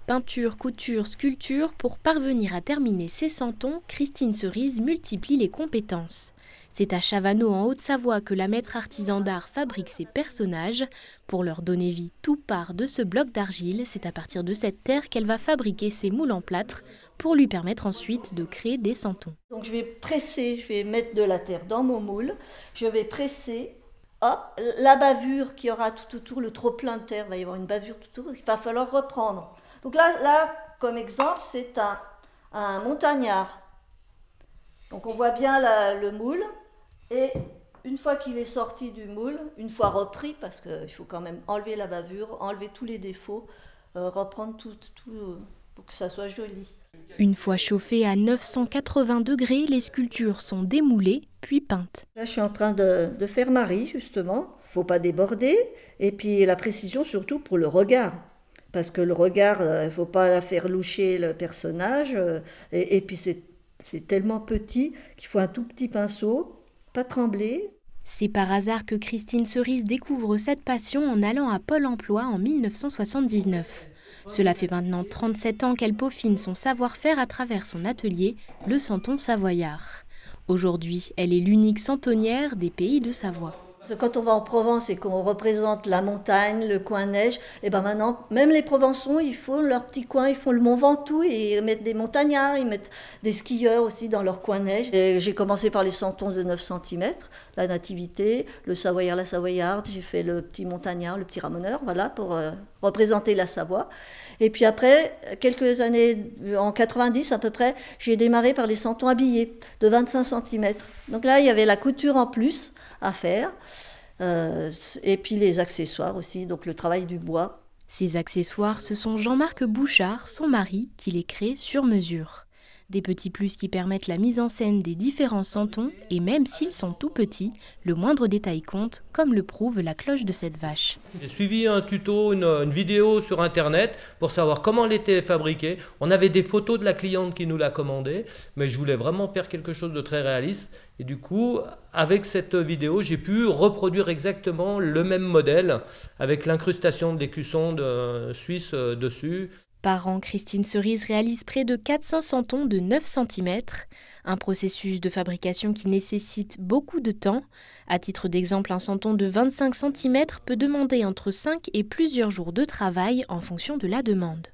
Peinture, couture, sculpture, pour parvenir à terminer ses santons, Christine Cerise multiplie les compétences. C'est à Chavano en Haute-Savoie que la maître artisan d'art fabrique ses personnages. Pour leur donner vie, tout part de ce bloc d'argile. C'est à partir de cette terre qu'elle va fabriquer ses moules en plâtre pour lui permettre ensuite de créer des santons. Donc je vais presser, je vais mettre de la terre dans mon moule, je vais presser. Hop, la bavure qui aura tout autour, le trop plein de terre, il va y avoir une bavure tout autour, il va falloir reprendre. Donc là comme exemple, c'est un montagnard. Donc on voit bien le moule, et une fois qu'il est sorti du moule, une fois repris, parce qu'il faut quand même enlever la bavure, enlever tous les défauts, reprendre tout pour que ça soit joli. Une fois chauffées à 980 degrés, les sculptures sont démoulées puis peintes. Là, je suis en train de faire Marie, justement. Il ne faut pas déborder. Et puis la précision, surtout pour le regard. Parce que le regard, il ne faut pas la faire loucher le personnage. Et puis c'est tellement petit qu'il faut un tout petit pinceau, pas trembler. C'est par hasard que Christine Cerise découvre cette passion en allant à Pôle emploi en 1979. Cela fait maintenant 37 ans qu'elle peaufine son savoir-faire à travers son atelier, le Santon Savoyard. Aujourd'hui, elle est l'unique santonnière des pays de Savoie. Quand on va en Provence et qu'on représente la montagne, le coin neige, et ben maintenant, même les Provençaux, ils font leur petit coin, ils font le Mont Ventoux, et ils mettent des montagnards, ils mettent des skieurs aussi dans leur coin neige. J'ai commencé par les santons de 9 cm, la nativité, le Savoyard, la Savoyarde, j'ai fait le petit montagnard, le petit ramoneur, voilà, pour représenter la Savoie. Et puis après, quelques années, en 90 à peu près, j'ai démarré par les santons habillés, de 25 cm. Donc là, il y avait la couture en plus à faire, et puis les accessoires aussi, donc le travail du bois. Ces accessoires, ce sont Jean-Marc Bouchard, son mari, qui les crée sur mesure. Des petits plus qui permettent la mise en scène des différents santons, et même s'ils sont tout petits, le moindre détail compte, comme le prouve la cloche de cette vache. J'ai suivi un tuto, une vidéo sur internet pour savoir comment elle était fabriquée. On avait des photos de la cliente qui nous l'a commandée, mais je voulais vraiment faire quelque chose de très réaliste. Et du coup, avec cette vidéo, j'ai pu reproduire exactement le même modèle avec l'incrustation de l'écusson suisse dessus. Par an, Christine Cerise réalise près de 400 santons de 9 cm, un processus de fabrication qui nécessite beaucoup de temps. À titre d'exemple, un santon de 25 cm peut demander entre 5 et plusieurs jours de travail en fonction de la demande.